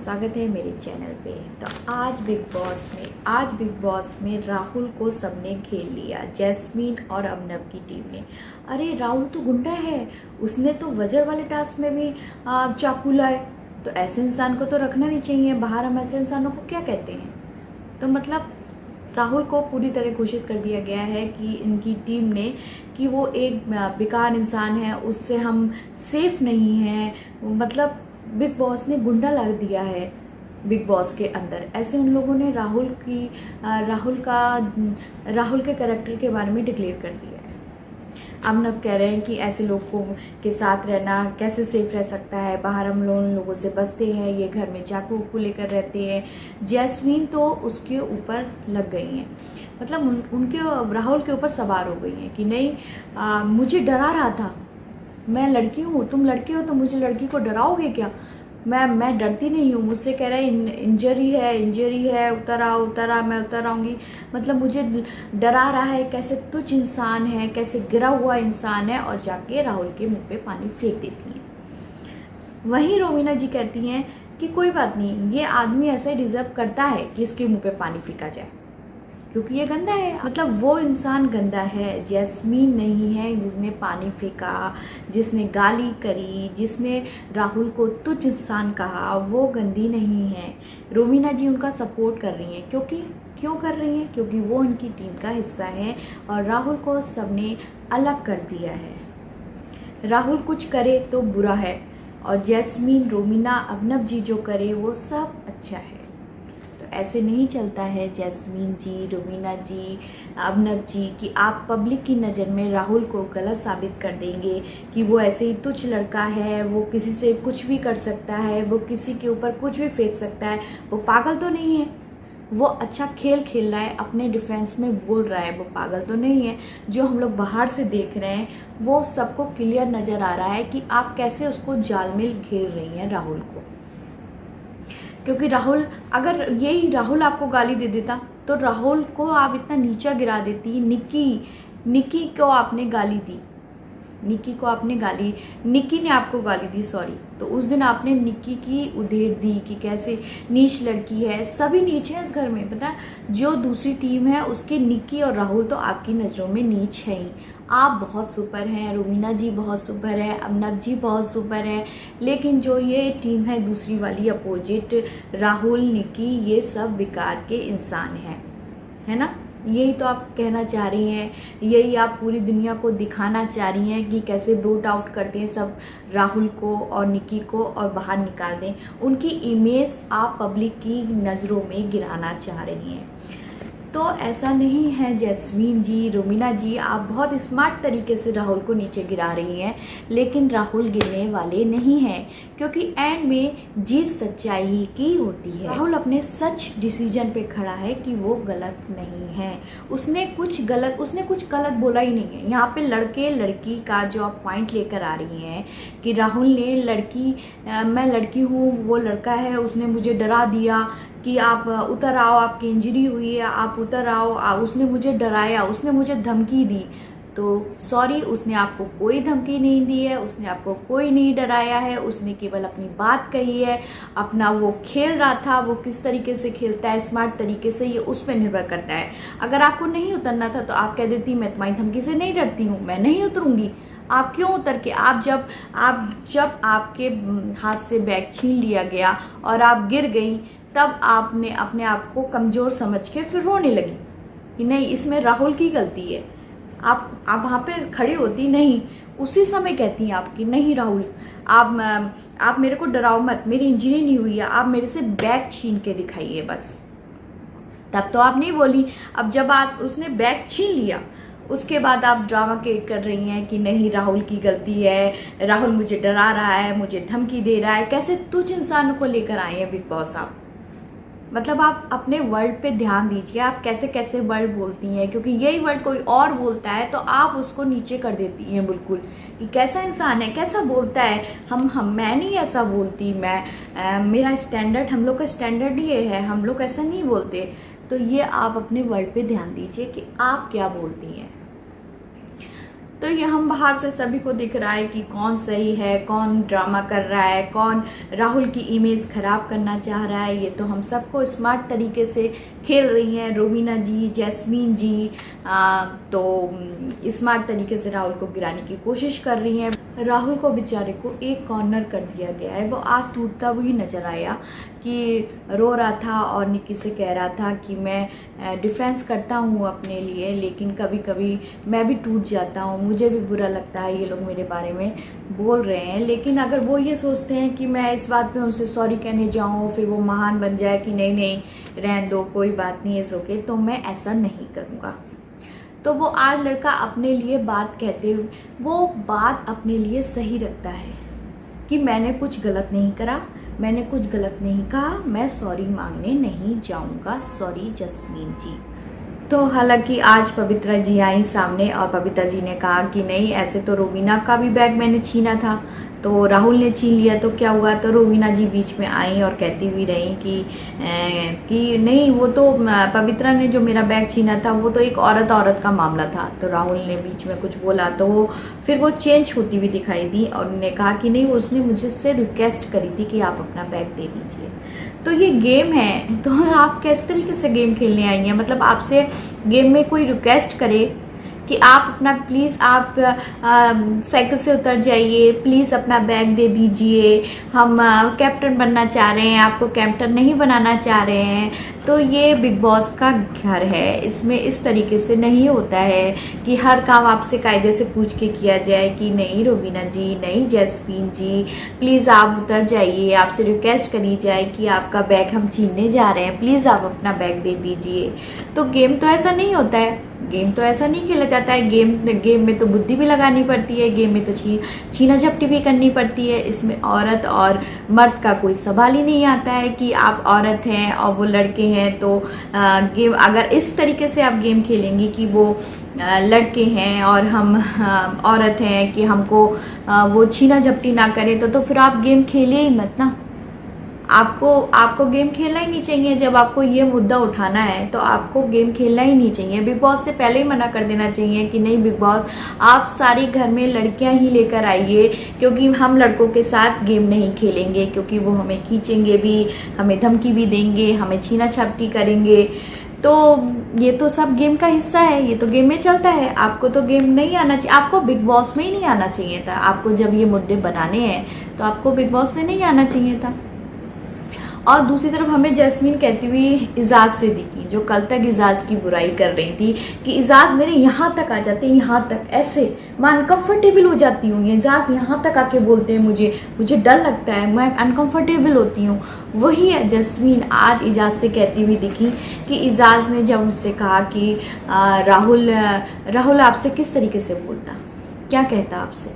स्वागत है मेरे चैनल पे। तो आज बिग बॉस में राहुल को सबने घेर लिया, जैस्मीन और अबनव की टीम ने। अरे राहुल तो गुंडा है, उसने तो वजर वाले टास्क में भी चाकू लाए, तो ऐसे इंसान को तो रखना नहीं चाहिए बाहर। हम ऐसे इंसानों को क्या कहते हैं? तो मतलब राहुल को पूरी तरह घोषित कर दिया गया है कि इनकी टीम ने कि वो एक बेकार इंसान है, उससे हम सेफ नहीं हैं। मतलब बिग बॉस ने गुंडा ला दिया है बिग बॉस के अंदर। ऐसे उन लोगों ने राहुल के कैरेक्टर के बारे में डिक्लेयर कर दिया है। अबनव कह रहे हैं कि ऐसे लोगों के साथ रहना कैसे सेफ रह सकता है, बाहर हम लोग लोगों से बचते हैं, ये घर में चाकू को लेकर रहते हैं। जैस्मीन तो उसके ऊपर लग गई हैं, मतलब उनके राहुल के ऊपर सवार हो गई हैं कि नहीं, मुझे डरा रहा था, मैं लड़की हूँ, तुम लड़के हो तो मुझे लड़की को डराओगे क्या? मैं डरती नहीं हूँ। मुझसे कह रहा है इंजरी है, उतर आ, मैं उतर आऊँगी। मतलब मुझे डरा रहा है, कैसे तुच्छ इंसान है, कैसे गिरा हुआ इंसान है, और जाके राहुल के मुंह पे पानी फेंक देती हैं। वहीं रोमिना जी कहती हैं कि कोई बात नहीं, ये आदमी ऐसा ही डिजर्व करता है कि इसके मुंह पे पानी फेंका जाए, क्योंकि ये गंदा है। मतलब वो इंसान गंदा है, जैस्मीन नहीं है जिसने पानी फेंका, जिसने गाली करी, जिसने राहुल को तुच्छ इंसान कहा, वो गंदी नहीं है। रोमिना जी उनका सपोर्ट कर रही हैं, क्यों कर रही हैं? क्योंकि वो उनकी टीम का हिस्सा है और राहुल को सबने अलग कर दिया है। राहुल कुछ करे तो बुरा है, और जैस्मीन, रोमिना, अबनव जी जो करे वो सब अच्छा है। ऐसे नहीं चलता है जैस्मीन जी, रोमिना जी, अबनव जी, कि आप पब्लिक की नज़र में राहुल को गलत साबित कर देंगे कि वो ऐसे ही तुच्छ लड़का है, वो किसी से कुछ भी कर सकता है, वो किसी के ऊपर कुछ भी फेंक सकता है। वो पागल तो नहीं है, वो अच्छा खेल खेल रहा है, अपने डिफेंस में बोल रहा है, वो पागल तो नहीं है। जो हम लोग बाहर से देख रहे हैं वो सबको क्लियर नज़र आ रहा है कि आप कैसे उसको जाल में घेर रही हैं राहुल को। क्योंकि अगर यही राहुल आपको गाली दे देता तो राहुल को आप इतना नीचा गिरा देती। निक्की को आपने गाली दी, निक्की ने आपको गाली दी, सॉरी। तो उस दिन आपने निक्की की उधेड़ दी कि कैसे नीच लड़की है। सभी नीच है इस घर में, पता है? जो दूसरी टीम है उसके निक्की और राहुल तो आपकी नज़रों में नीच है ही। आप बहुत सुपर हैं, रोमिना जी बहुत सुपर है, अबनव जी बहुत सुपर है, लेकिन जो ये टीम है दूसरी वाली अपोजिट, राहुल, निक्की, ये सब बेकार के इंसान हैं, है ना? यही तो आप कहना चाह रही हैं, यही आप पूरी दुनिया को दिखाना चाह रही हैं कि कैसे वोट आउट करते हैं सब राहुल को और निक्की को और बाहर निकाल दें। उनकी इमेज आप पब्लिक की नज़रों में गिराना चाह रही हैं। तो ऐसा नहीं है जैस्मीन जी, रोमिना जी, आप बहुत स्मार्ट तरीके से राहुल को नीचे गिरा रही हैं, लेकिन राहुल गिरने वाले नहीं हैं, क्योंकि एंड में जीत सच्चाई की होती है। राहुल अपने सच डिसीजन पे खड़ा है कि वो गलत नहीं है, उसने कुछ गलत बोला ही नहीं है। यहाँ पे लड़के लड़की का जो आप पॉइंट लेकर आ रही हैं कि राहुल ने मैं लड़की हूँ, वो लड़का है, उसने मुझे डरा दिया कि आप उतर आओ, आपकी इंजरी हुई है, आप उतर आओ, उसने मुझे डराया, उसने मुझे धमकी दी। तो सॉरी, उसने आपको कोई धमकी नहीं दी है, उसने आपको कोई नहीं डराया है, उसने केवल अपनी बात कही है। अपना वो खेल रहा था, वो किस तरीके से खेलता है स्मार्ट तरीके से, ये उस पर निर्भर करता है। अगर आपको नहीं उतरना था तो आप कह देती मैं तुम्हारी धमकी से नहीं डरती हूँ, मैं नहीं उतरूंगी। आप क्यों उतर के, जब आपके हाथ से बैग छीन लिया गया और आप गिर गई, तब आपने अपने आप को कमज़ोर समझ के फिर रोने लगी कि नहीं, इसमें राहुल की गलती है। आप वहाँ पे खड़ी होती नहीं, उसी समय कहती हैं आप कि नहीं राहुल, आप मेरे को डराओ मत, मेरी इंजरी नहीं हुई है, आप मेरे से बैग छीन के दिखाइए बस। तब तो आप नहीं बोली। अब जब उसने बैग छीन लिया, उसके बाद आप ड्रामा क्रिएट कर रही हैं कि नहीं राहुल की गलती है, राहुल मुझे डरा रहा है, मुझे धमकी दे रहा है। कैसे तुच्छ इंसानों को लेकर आए हैं बिग बॉस आप? मतलब आप अपने वर्ड पे ध्यान दीजिए, आप कैसे कैसे वर्ड बोलती हैं, क्योंकि यही वर्ड कोई और बोलता है तो आप उसको नीचे कर देती हैं बिल्कुल कि कैसा इंसान है, कैसा बोलता है। मैं नहीं ऐसा बोलती, मेरा स्टैंडर्ड, हम लोग का स्टैंडर्ड ये है, हम लोग ऐसा नहीं बोलते। तो ये आप अपने वर्ड पे ध्यान दीजिए कि आप क्या बोलती हैं। तो ये हम बाहर से सभी को दिख रहा है कि कौन सही है, कौन ड्रामा कर रहा है, कौन राहुल की इमेज खराब करना चाह रहा है। ये तो हम सबको स्मार्ट तरीके से खेल रही हैं रोवीना जी, जैस्मीन जी। तो स्मार्ट तरीके से राहुल को गिराने की कोशिश कर रही हैं। राहुल को बेचारे को एक कॉर्नर कर दिया गया है। वो आज टूटता हुआ ही नजर आया कि रो रहा था और निक्की से कह रहा था कि मैं डिफेंस करता हूँ अपने लिए, लेकिन कभी कभी मैं भी टूट जाता हूँ, मुझे भी बुरा लगता है ये लोग मेरे बारे में बोल रहे हैं। लेकिन अगर वो ये सोचते हैं कि मैं इस बात पे उनसे सॉरी कहने जाऊँ, फिर वो महान बन जाए कि नहीं नहीं रहने दो, कोई बात नहीं, इट्स ओके, तो मैं ऐसा नहीं करूँगा। तो वो आज लड़का अपने लिए बात कहते हुए वो बात अपने लिए सही रखता है कि मैंने कुछ गलत नहीं करा, मैंने कुछ गलत नहीं कहा, मैं सॉरी मांगने नहीं जाऊंगा, सॉरी जस्मीन जी। तो हालांकि आज पवित्रा जी आई सामने और पवित्रा जी ने कहा कि नहीं, ऐसे तो रोवीना का भी बैग मैंने छीना था, तो राहुल ने छीन लिया तो क्या हुआ। तो रोवीना जी बीच में आई और कहती हुई रही कि नहीं, वो तो पवित्रा ने जो मेरा बैग छीना था वो तो एक औरत का मामला था। तो राहुल ने बीच में कुछ बोला तो फिर वो चेंज होती हुई दिखाई दी और उन्होंने कहा कि नहीं, उसने मुझसे रिक्वेस्ट करी थी कि आप अपना बैग दे दीजिए। तो ये गेम है, तो आप किस तरीके से गेम खेलने आई हैं? मतलब आपसे गेम में कोई रिक्वेस्ट करे कि आप अपना प्लीज़ आप साइकिल से उतर जाइए, प्लीज़ अपना बैग दे दीजिए, हम कैप्टन बनना चाह रहे हैं, आपको कैप्टन नहीं बनाना चाह रहे हैं। तो ये बिग बॉस का घर है, इसमें इस तरीके से नहीं होता है कि हर काम आपसे कायदे से पूछ के किया जाए कि नहीं रोवीना जी, नहीं जैस्मीन जी, प्लीज़ आप उतर जाइए, आपसे रिक्वेस्ट करी जाए कि आपका बैग हम छीनने जा रहे हैं, प्लीज़ आप अपना बैग दे दीजिए। तो गेम तो ऐसा नहीं होता है, गेम तो ऐसा नहीं खेला जाता है। गेम में तो बुद्धि भी लगानी पड़ती है, गेम में तो छीना झपटी भी करनी पड़ती है। इसमें औरत और मर्द का कोई सवाल ही नहीं आता है कि आप औरत हैं और वो लड़के हैं। तो गेम अगर इस तरीके से आप गेम खेलेंगी कि वो लड़के हैं और हम औरत हैं कि हमको वो छीना झपटी ना करें, तो फिर आप गेम खेलिए ही मत ना। आपको गेम खेलना ही नहीं चाहिए। जब आपको ये मुद्दा उठाना है तो आपको गेम खेलना ही नहीं चाहिए। बिग बॉस से पहले ही मना कर देना चाहिए कि नहीं बिग बॉस, आप सारी घर में लड़कियां ही लेकर आइए, क्योंकि हम लड़कों के साथ गेम नहीं खेलेंगे, क्योंकि वो हमें खींचेंगे भी, हमें धमकी भी देंगे, हमें छीना छापटी करेंगे। तो ये तो सब गेम का हिस्सा है, ये तो गेम में चलता है। आपको तो गेम नहीं आना चाहिए, आपको बिग बॉस में ही नहीं आना चाहिए था। आपको जब ये मुद्दे बनाने हैं तो आपको बिग बॉस में नहीं आना चाहिए था। और दूसरी तरफ हमें जैस्मीन कहती हुई इजाज से दिखी, जो कल तक इजाज की बुराई कर रही थी कि इजाज मेरे यहाँ तक आ जाते हैं, यहाँ तक, ऐसे मैं अनकंफर्टेबल हो जाती हूँ। इजाज यहाँ तक आके बोलते हैं मुझे डर लगता है, मैं अनकंफर्टेबल होती हूँ। वही जैस्मीन आज इजाज से कहती हुई दिखी कि इजाज ने जब मुझसे कहा कि राहुल आपसे किस तरीके से बोलता, क्या कहता आपसे,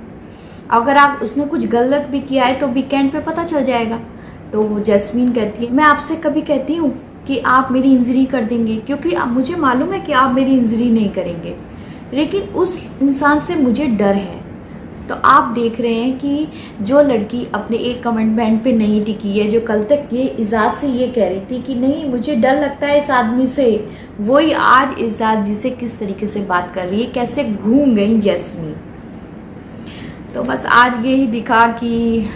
अगर आप उसने कुछ गलत भी किया है तो वीकेंड पे पता चल जाएगा। तो जैस्मीन कहती है मैं आपसे कभी कहती हूँ कि आप मेरी इंजरी कर देंगे, क्योंकि मुझे मालूम है कि आप मेरी इंजरी नहीं करेंगे, लेकिन उस इंसान से मुझे डर है। तो आप देख रहे हैं कि जो लड़की अपने एक कमिटमेंट पे नहीं टिकी है, जो कल तक ये इजाज से ये कह रही थी कि नहीं मुझे डर लगता है इस आदमी से, वही आज इजाज जी से किस तरीके से बात कर रही है, कैसे घूम गई जैस्मीन। तो बस आज ये ही दिखा कि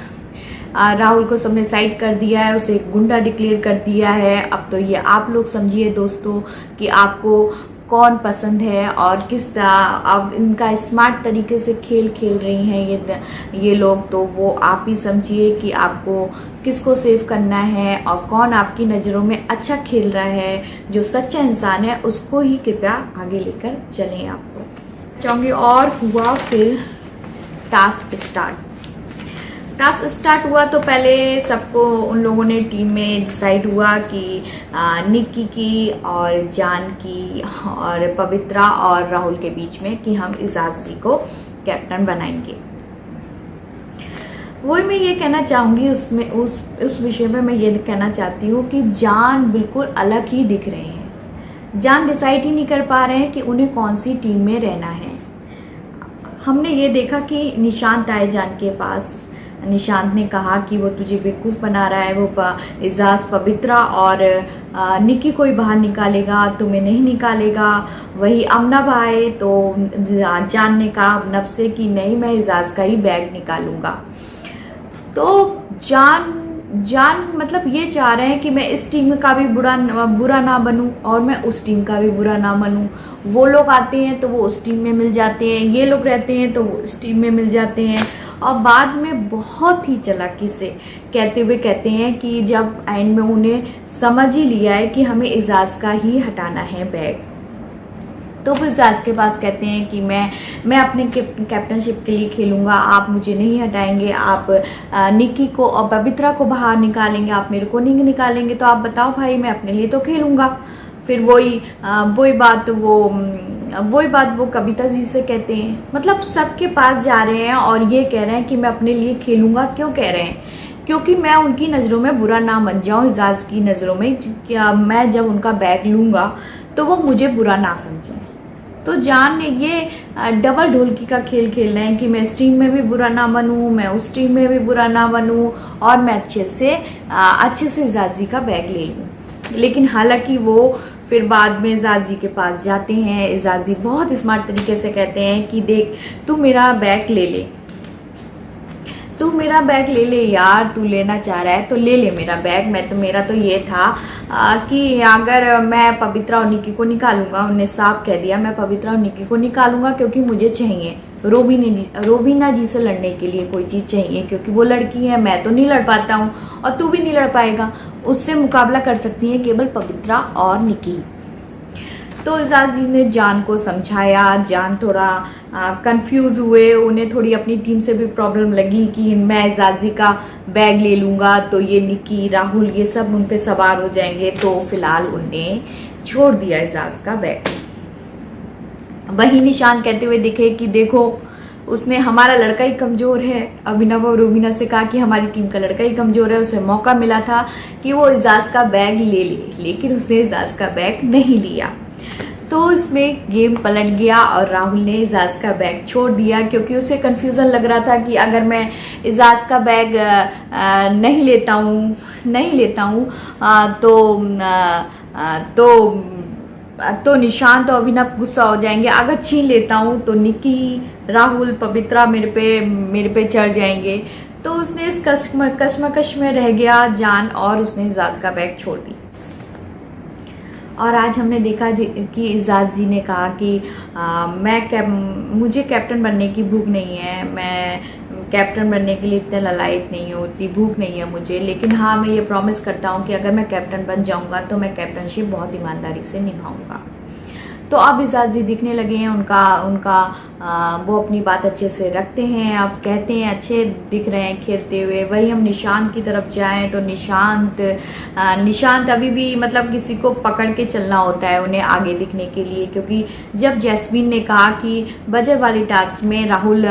राहुल को सबने साइड कर दिया है, उसे गुंडा डिक्लेयर कर दिया है। अब तो ये आप लोग समझिए दोस्तों कि आपको कौन पसंद है और किस तरह अब इनका स्मार्ट तरीके से खेल रही हैं ये लोग। तो वो आप ही समझिए कि आपको किसको सेव करना है और कौन आपकी नज़रों में अच्छा खेल रहा है, जो सच्चा इंसान है उसको ही कृपया आगे लेकर चलें। आपको चाहूँगी। और हुआ फिर टास्क स्टार्ट हुआ तो पहले सबको उन लोगों ने टीम में डिसाइड हुआ कि निक्की की और जान की और पवित्रा और राहुल के बीच में कि हम इजाज जी को कैप्टन बनाएंगे। वही मैं ये कहना चाहूँगी उसमें उस विषय में मैं ये कहना चाहती हूँ कि जान बिल्कुल अलग ही दिख रहे हैं। जान डिसाइड ही नहीं कर पा रहे हैं कि उन्हें कौन सी टीम में रहना है। हमने ये देखा कि निशांत आए जान के पास, निशांत ने कहा कि वो तुझे बेवकूफ़ बना रहा है, वो एजाज पवित्रा और निकी को ही बाहर निकालेगा, तुम्हें नहीं निकालेगा। वही अमना भाई तो जान ने कहा अबनब से कि नहीं, मैं एजाज का ही बैग निकालूंगा। तो जान मतलब ये चाह रहे हैं कि मैं इस टीम का भी बुरा ना बनूं और मैं उस टीम का भी बुरा ना बनूं। वो लोग आते हैं तो वो उस टीम में मिल जाते हैं, ये लोग रहते हैं तो वो इस टीम में मिल जाते हैं, और बाद में बहुत ही चालाकी से कहते हुए कहते हैं कि जब एंड में उन्हें समझ ही लिया है कि हमें एजाज का ही हटाना है बैग, तो वो एजाज के पास कहते हैं कि मैं अपने कैप्टनशिप के लिए खेलूंगा, आप मुझे नहीं हटाएंगे, आप निकी को और पवित्रा को बाहर निकालेंगे, आप मेरे को नहीं निकालेंगे, तो आप बताओ भाई, मैं अपने लिए तो खेलूंगा। फिर वही बात वो कविता जी से कहते हैं। मतलब सबके पास जा रहे हैं और ये कह रहे हैं कि मैं अपने लिए खेलूंगा। क्यों कह रहे हैं? क्योंकि मैं उनकी नज़रों में बुरा ना बन जाऊं, एजाज की नज़रों में, क्या मैं जब उनका बैग लूंगा तो वो मुझे बुरा ना समझें। तो जान ने ये डबल ढोलकी का खेल खेल रहे हैं कि मैं इस टीम में भी बुरा ना बनूं, मैं उस टीम में भी बुरा ना बनूं, और मैं अच्छे से एजाज जी का बैग ले लूं। लेकिन हालांकि वो फिर बाद में एजाज जी के पास जाते हैं। एजाज जी बहुत स्मार्ट तरीके से कहते हैं कि देख, तू मेरा बैग ले ले, तू मेरा बैग ले ले यार, तू लेना चाह रहा है तो ले ले मेरा बैग। मेरा तो ये था कि अगर मैं पवित्रा और निकी को निकालूंगा, उन्हें साफ कह दिया, मैं पवित्रा और निकी को निकालूंगा क्योंकि मुझे चाहिए रोबीना जी से लड़ने के लिए कोई चीज़ चाहिए, क्योंकि वो लड़की है, मैं तो नहीं लड़ पाता हूँ और तू भी नहीं लड़ पाएगा, उससे मुकाबला कर सकती है केवल पवित्रा और निकी। तो एजाज जी ने जान को समझाया। जान थोड़ा कंफ्यूज हुए, उन्हें थोड़ी अपनी टीम से भी प्रॉब्लम लगी कि मैं एजाज जी का बैग ले लूँगा तो ये निकी, राहुल, ये सब उन पे सवार हो जाएंगे। तो फिलहाल उन्हें छोड़ दिया एजाज का बैग। वही निशान कहते हुए दिखे कि देखो, उसने हमारा लड़का ही कमज़ोर है। अभिनव और रूबीना से कहा कि हमारी टीम का लड़का ही कमज़ोर है, उसे मौका मिला था कि वो एजाज का बैग ले ले, लेकिन उसने एजाज का बैग नहीं लिया। तो इसमें गेम पलट गया और राहुल ने एजाज का बैग छोड़ दिया, क्योंकि उसे कन्फ्यूज़न लग रहा था कि अगर मैं एजाज का बैग नहीं लेता हूँ तो निशांत और अभिनव गुस्सा हो जाएंगे, अगर छीन लेता हूँ तो निकी, राहुल, पवित्रा मेरे पे चढ़ जाएंगे। तो उसने इस कश्मकश में रह गया जान, और उसने एजाज का बैग छोड़ दी। और आज हमने देखा कि एजाज जी ने कहा कि मुझे कैप्टन बनने की भूख नहीं है, मैं कैप्टन बनने के लिए इतने ललायत नहीं हूँ, इतनी भूख नहीं है मुझे, लेकिन हाँ, मैं ये प्रॉमिस करता हूँ कि अगर मैं कैप्टन बन जाऊँगा तो मैं कैप्टनशिप बहुत ईमानदारी से निभाऊँगा। तो अब एजाज जी दिखने लगे हैं, वो अपनी बात अच्छे से रखते हैं, अब कहते हैं अच्छे दिख रहे हैं खेलते हुए। वही हम निशांत की तरफ जाएं तो निशांत अभी भी मतलब किसी को पकड़ के चलना होता है उन्हें आगे दिखने के लिए, क्योंकि जब जैस्मीन ने कहा कि बजर वाली टास्क में राहुल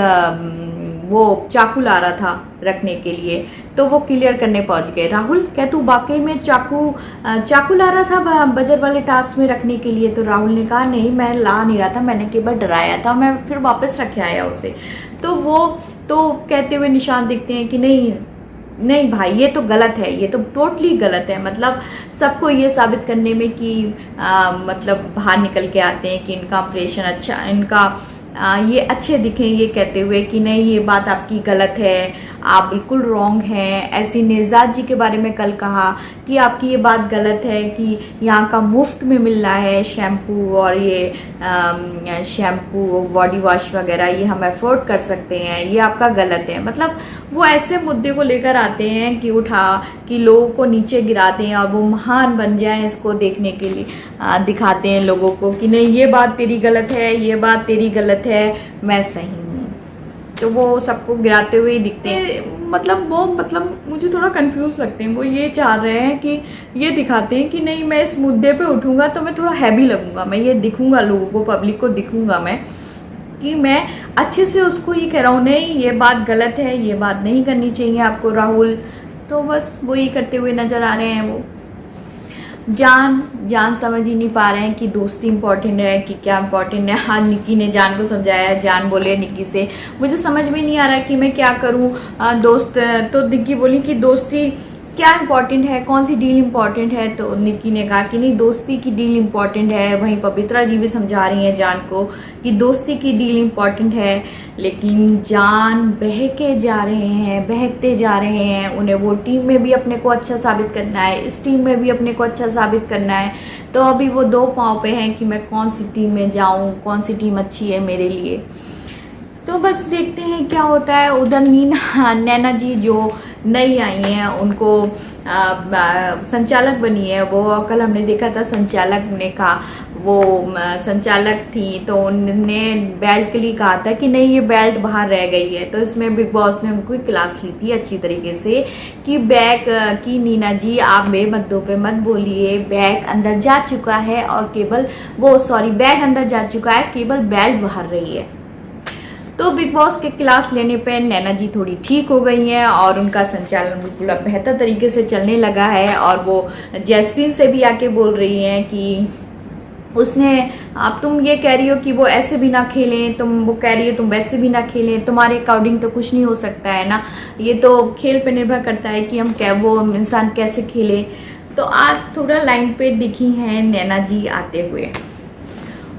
वो चाकू ला रहा था रखने के लिए, तो वो क्लियर करने पहुंच गए। राहुल, क्या तू वाकई में चाकू ला रहा था बजर वाले टास्क में रखने के लिए? तो राहुल ने कहा नहीं, मैं ला नहीं रहा था, मैंने केवल डराया था, मैं फिर वापस रखे आया उसे। तो वो तो कहते हुए निशान दिखते हैं कि नहीं भाई, ये तो गलत है, ये तो टोटली गलत है। मतलब सबको ये साबित करने में कि मतलब बाहर निकल के आते हैं कि इनका इंप्रेशन अच्छा, ये अच्छे दिखें, ये कहते हुए कि नहीं, ये बात आपकी गलत है, आप बिल्कुल रॉन्ग हैं। ऐसी ने एजाज जी के बारे में कल कहा कि आपकी ये बात गलत है कि यहाँ का मुफ्त में मिल रहा है शैम्पू, और ये शैम्पू, बॉडी वॉश वगैरह ये हम अफोर्ड कर सकते हैं, ये आपका गलत है। मतलब वो ऐसे मुद्दे को लेकर आते हैं कि लोगों को नीचे गिराते हैं और वो महान बन जाएं, इसको देखने के लिए दिखाते हैं लोगों को कि नहीं, ये बात तेरी गलत है, ये बात तेरी गलत है, मैं सही हूँ। तो वो सबको गिराते हुए दिखते हैं। मतलब मुझे थोड़ा कंफ्यूज लगते हैं। वो ये चाह रहे हैं कि ये दिखाते हैं कि नहीं, मैं इस मुद्दे पे उठूंगा तो मैं थोड़ा हैवी लगूंगा, मैं ये दिखूंगा लोगों को, पब्लिक को दिखूंगा मैं कि मैं अच्छे से उसको ये कह रहा हूँ, नहीं ये बात गलत है, ये बात नहीं करनी चाहिए आपको राहुल। तो बस वो ये करते हुए नजर आ रहे हैं वो। जान जान समझ ही नहीं पा रहे हैं कि दोस्ती इंपॉर्टेंट है कि क्या इंपॉर्टेंट है। हाँ, निक्की ने जान को समझाया, जान बोले निक्की से मुझे समझ में नहीं आ रहा है कि मैं क्या करूँ। दोस्त तो निक्की बोली कि दोस्ती क्या इंपॉर्टेंट है, कौन सी डील इंपॉर्टेंट है। तो निक्की ने कहा कि नहीं, दोस्ती की डील इंपॉर्टेंट है। वहीं पवित्रा जी भी समझा रही हैं जान को कि दोस्ती की डील इंपॉर्टेंट है। लेकिन जान बहके जा रहे हैं, बहकते जा रहे हैं। उन्हें वो टीम में भी अपने को अच्छा साबित करना है, इस टीम में भी अपने को अच्छा साबित करना है। तो अभी वो दो पाँव पे हैं कि मैं कौन सी टीम में जाऊं, कौन सी टीम अच्छी है मेरे लिए। तो बस देखते हैं क्या होता है। उधर नैना जी जो नई आई हैं, उनको संचालक बनी है। वो कल हमने देखा था, संचालक ने कहा, वो संचालक थी तो उन्होंने बेल्ट के लिए कहा था कि नहीं, ये बेल्ट बाहर रह गई है। तो इसमें बिग बॉस ने उनको क्लास ली थी अच्छी तरीके से कि बैग की नीना जी आप मेरे मद्दों पे मत बोलिए, बैग अंदर जा चुका है और केवल बैग अंदर जा चुका है, केवल बेल्ट बाहर रही है। तो बिग बॉस के क्लास लेने पे नैना जी थोड़ी ठीक हो गई हैं और उनका संचालन बिल्कुल अब बेहतर तरीके से चलने लगा है। और वो जैस्मीन से भी आके बोल रही हैं कि उसने, अब तुम ये कह रही हो कि वो ऐसे भी ना खेलें, वो कह रही हो तुम वैसे भी ना खेलें, तुम्हारे अकॉर्डिंग तो कुछ नहीं हो सकता है ना, ये तो खेल पे निर्भर करता है कि वो इंसान कैसे खेले। तो आज थोड़ा लाइन पे दिखी हैं नैना जी आते हुए।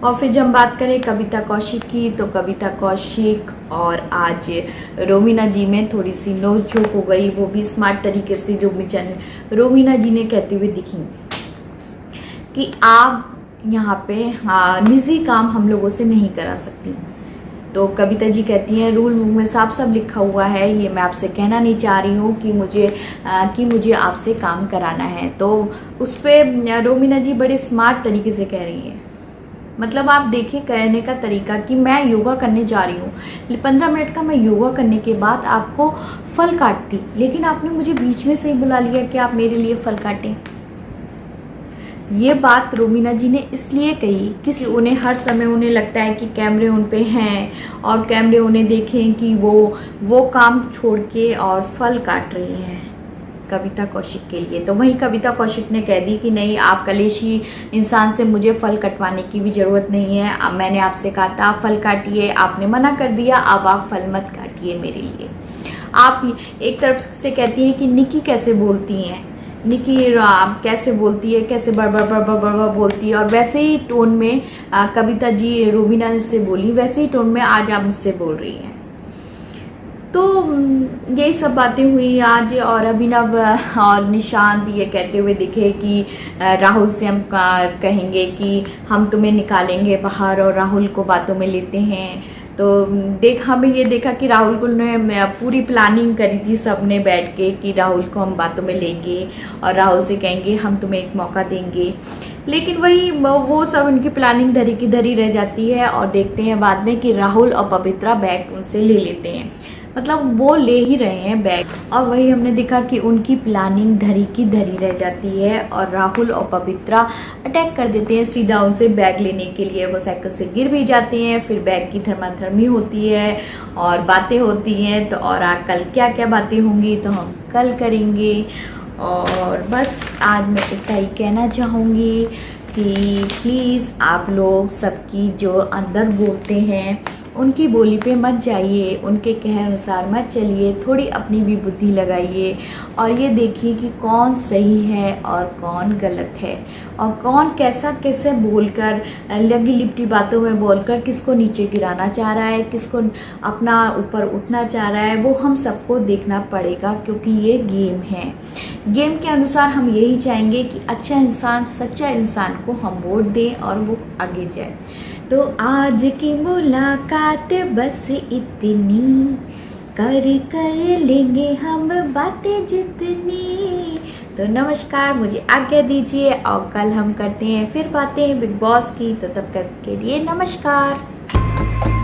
और फिर जब हम बात करें कविता कौशिक की, तो कविता कौशिक और आज रोमिना जी में थोड़ी सी नोक-झोंक हो गई। वो भी स्मार्ट तरीके से रोमिना जी ने कहते हुए दिखी कि आप यहाँ पे निजी काम हम लोगों से नहीं करा सकती। तो कविता जी कहती हैं रूल बुक में साफ साफ लिखा हुआ है, ये मैं आपसे कहना नहीं चाह रही हूँ कि मुझे आपसे काम कराना है। तो उस पर रोमिना जी बड़े स्मार्ट तरीके से कह रही हैं। मतलब आप देखिए कहने का तरीका कि मैं योगा करने जा रही हूँ, 15 मिनट का मैं योगा करने के बाद आपको फल काटती, लेकिन आपने मुझे बीच में से ही बुला लिया कि आप मेरे लिए फल काटें। ये बात रोमिना जी ने इसलिए कही कि उन्हें हर समय उन्हें लगता है कि कैमरे उन पे हैं और कैमरे उन्हें देखें कि वो काम छोड़ के और फल काट रही हैं कविता कौशिक के लिए। तो वहीं कविता कौशिक ने कह दी कि नहीं, आप कलेशी इंसान से मुझे फल कटवाने की भी ज़रूरत नहीं है। अब मैंने आपसे कहा था आप फल काटिए, आपने मना कर दिया, अब आप फल मत काटिए मेरे लिए। आप एक तरफ से कहती हैं कि निक्की कैसे बोलती हैं, निक्की कैसे बोलती है, कैसे बड़ बोलती है, और वैसे ही टोन में कविता जी रोमिना से बोली, वैसे ही टोन में आज आप मुझसे बोल रही हैं। तो यही सब बातें हुई आज। और अभिनव और निशांत ये कहते हुए दिखे कि राहुल से हम कहेंगे कि हम तुम्हें निकालेंगे बाहर, और राहुल को बातों में लेते हैं। तो हमें ये देखा कि राहुल को ने पूरी प्लानिंग करी थी सबने बैठ के कि राहुल को हम बातों में लेंगे और राहुल से कहेंगे हम तुम्हें एक मौका देंगे। लेकिन वही वो सब उनकी प्लानिंग धरी की धरी रह जाती है और देखते हैं बाद में कि राहुल और पवित्रा बैग उनसे ले लेते हैं, मतलब वो ले ही रहे हैं बैग। और वही हमने देखा कि उनकी प्लानिंग धरी की धरी रह जाती है और राहुल और पवित्रा अटैक कर देते हैं सीधा उनसे बैग लेने के लिए। वो साइकिल से गिर भी जाते हैं, फिर बैग की थर्माथर्मी होती है और बातें होती हैं। तो और कल क्या क्या बातें होंगी तो हम कल करेंगे। और बस आज मैं इतना ही कहना चाहूँगी कि प्लीज़ आप लोग सबकी जो अंदर बोलते हैं उनकी बोली पे मत जाइए, उनके कहे अनुसार मत चलिए, थोड़ी अपनी भी बुद्धि लगाइए और ये देखिए कि कौन सही है और कौन गलत है और कौन कैसा कैसे बोलकर लगी लिपटी बातों में बोलकर किसको नीचे गिराना चाह रहा है, किसको अपना ऊपर उठना चाह रहा है, वो हम सबको देखना पड़ेगा क्योंकि ये गेम है। गेम के अनुसार हम यही चाहेंगे कि अच्छा इंसान, सच्चा इंसान को हम वोट दें और वो आगे जाए। तो आज की मुलाकात बस इतनी, कर लेंगे हम बातें जितनी। तो नमस्कार, मुझे आज्ञा दीजिए और कल हम करते हैं फिर बातें बिग बॉस की। तो तब तक के लिए नमस्कार।